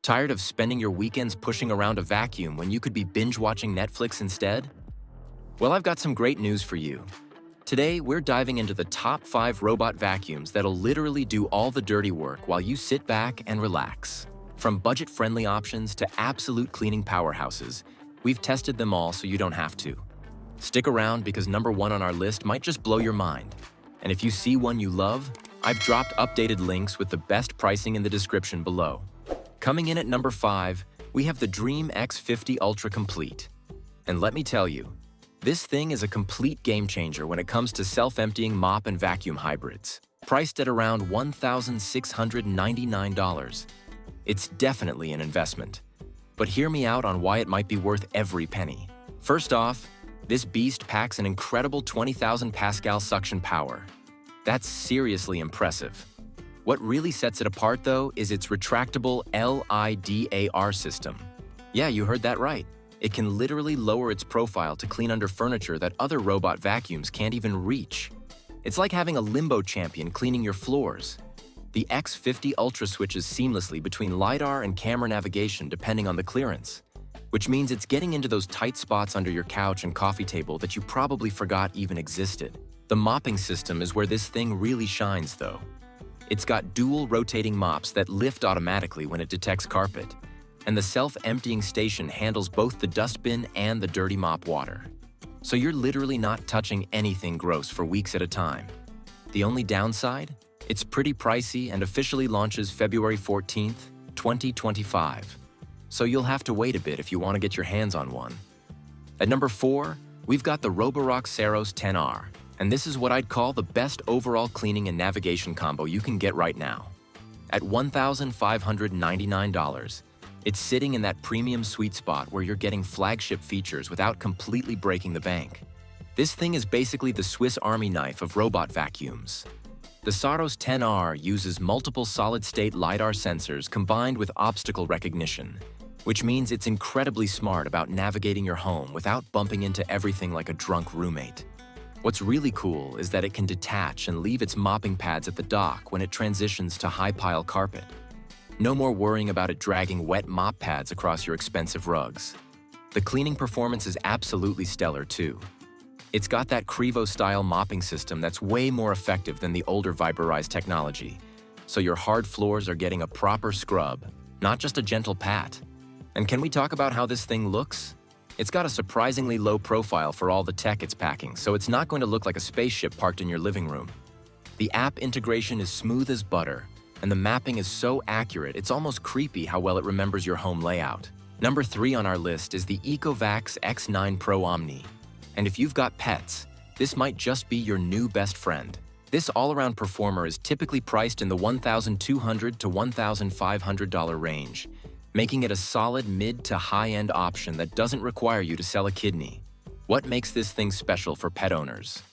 Tired of spending your weekends pushing around a vacuum when you could be binge-watching Netflix instead? Well, I've got some great news for you. Today, we're diving into the top 5 robot vacuums that'll literally do all the dirty work while you sit back and relax. From budget-friendly options to absolute cleaning powerhouses, we've tested them all so you don't have to. Stick around because number 1 on our list might just blow your mind. And if you see one you love, I've dropped updated links with the best pricing in the description below. Coming in at number 5, we have the Dreame X50 Ultra Complete. And let me tell you, this thing is a complete game changer when it comes to self-emptying mop and vacuum hybrids. Priced at around $1,699. It's definitely an investment. But hear me out on why it might be worth every penny. First off, this beast packs an incredible 20,000 Pascal suction power. That's seriously impressive. What really sets it apart, though, is its retractable LIDAR system. Yeah, you heard that right. It can literally lower its profile to clean under furniture that other robot vacuums can't even reach. It's like having a limbo champion cleaning your floors. The X50 Ultra switches seamlessly between LiDAR and camera navigation depending on the clearance, which means it's getting into those tight spots under your couch and coffee table that you probably forgot even existed. The mopping system is where this thing really shines, though. It's got dual rotating mops that lift automatically when it detects carpet, and the self-emptying station handles both the dustbin and the dirty mop water. So you're literally not touching anything gross for weeks at a time. The only downside? It's pretty pricey and officially launches February 14th, 2025. So you'll have to wait a bit if you want to get your hands on one. At number 4, we've got the Roborock Saros 10R. And this is what I'd call the best overall cleaning and navigation combo you can get right now. At $1,599, it's sitting in that premium sweet spot where you're getting flagship features without completely breaking the bank. This thing is basically the Swiss Army knife of robot vacuums. The Saros 10R uses multiple solid-state LiDAR sensors combined with obstacle recognition, which means it's incredibly smart about navigating your home without bumping into everything like a drunk roommate. What's really cool is that it can detach and leave its mopping pads at the dock when it transitions to high-pile carpet. No more worrying about it dragging wet mop pads across your expensive rugs. The cleaning performance is absolutely stellar, too. It's got that Qrevo-style mopping system that's way more effective than the older Viberized technology, so your hard floors are getting a proper scrub, not just a gentle pat. And can we talk about how this thing looks? It's got a surprisingly low profile for all the tech it's packing, so it's not going to look like a spaceship parked in your living room. The app integration is smooth as butter, and the mapping is so accurate it's almost creepy how well it remembers your home layout. Number 3 on our list is the Ecovacs X9 Pro Omni. And if you've got pets, this might just be your new best friend. This all-around performer is typically priced in the $1,200 to $1,500 range, making it a solid mid to high-end option that doesn't require you to sell a kidney. What makes this thing special for pet owners?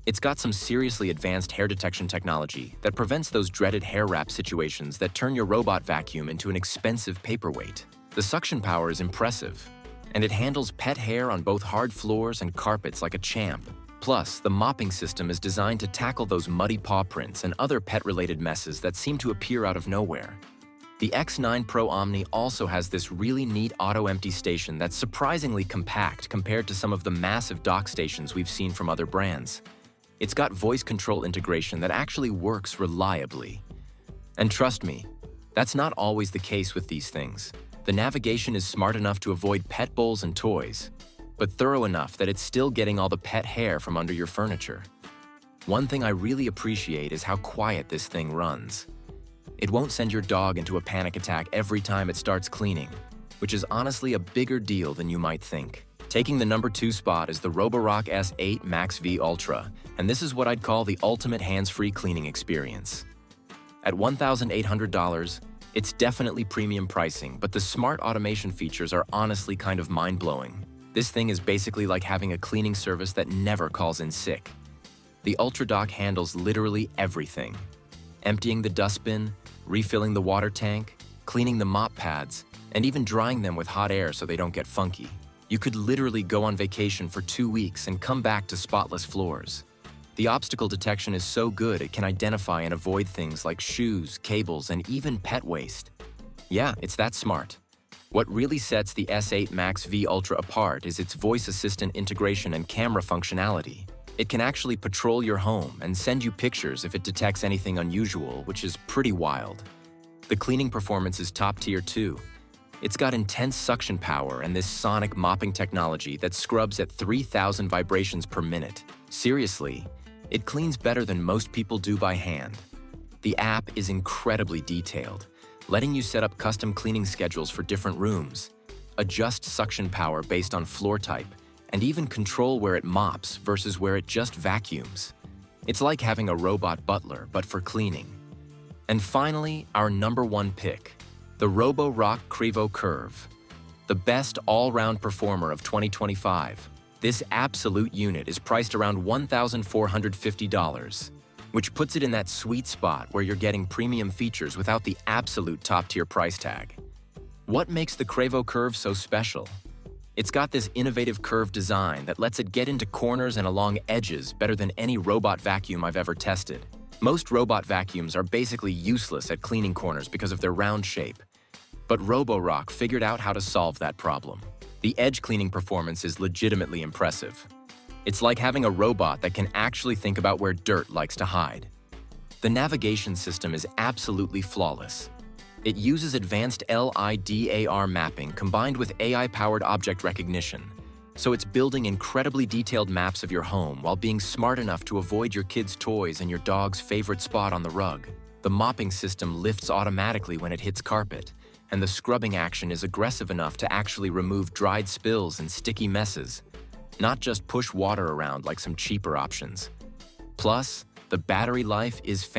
It's got some seriously advanced hair detection technology that prevents those dreaded hair wrap situations that turn your robot vacuum into an expensive paperweight. The suction power is impressive, and it handles pet hair on both hard floors and carpets like a champ. Plus, the mopping system is designed to tackle those muddy paw prints and other pet-related messes that seem to appear out of nowhere. The X9 Pro Omni also has this really neat auto-empty station that's surprisingly compact compared to some of the massive dock stations we've seen from other brands. It's got voice control integration that actually works reliably. And trust me, that's not always the case with these things. The navigation is smart enough to avoid pet bowls and toys, but thorough enough that it's still getting all the pet hair from under your furniture. One thing I really appreciate is how quiet this thing runs. It won't send your dog into a panic attack every time it starts cleaning, which is honestly a bigger deal than you might think. Taking the number 2 spot is the Roborock S8 MaxV Ultra, and this is what I'd call the ultimate hands-free cleaning experience. At $1,800, it's definitely premium pricing, but the smart automation features are honestly kind of mind-blowing. This thing is basically like having a cleaning service that never calls in sick. The Ultra Dock handles literally everything. Emptying the dustbin, refilling the water tank, cleaning the mop pads, and even drying them with hot air so they don't get funky. You could literally go on vacation for 2 weeks and come back to spotless floors. The obstacle detection is so good it can identify and avoid things like shoes, cables, and even pet waste. Yeah, it's that smart. What really sets the S8 MaxV Ultra apart is its voice assistant integration and camera functionality. It can actually patrol your home and send you pictures if it detects anything unusual, which is pretty wild. The cleaning performance is top tier too. It's got intense suction power and this sonic mopping technology that scrubs at 3,000 vibrations per minute. Seriously, it cleans better than most people do by hand. The app is incredibly detailed, letting you set up custom cleaning schedules for different rooms, adjust suction power based on floor type, and even control where it mops versus where it just vacuums. It's like having a robot butler, but for cleaning. And finally, our #1 pick, the Roborock Qrevo Curv, the best all-round performer of 2025. This absolute unit is priced around $1,450, which puts it in that sweet spot where you're getting premium features without the absolute top-tier price tag. What makes the Qrevo Curv so special? It's got this innovative curved design that lets it get into corners and along edges better than any robot vacuum I've ever tested. Most robot vacuums are basically useless at cleaning corners because of their round shape. But Roborock figured out how to solve that problem. The edge cleaning performance is legitimately impressive. It's like having a robot that can actually think about where dirt likes to hide. The navigation system is absolutely flawless. It uses advanced LiDAR mapping combined with AI-powered object recognition, so it's building incredibly detailed maps of your home while being smart enough to avoid your kids' toys and your dog's favorite spot on the rug. The mopping system lifts automatically when it hits carpet, and the scrubbing action is aggressive enough to actually remove dried spills and sticky messes, not just push water around like some cheaper options. Plus, the battery life is fantastic.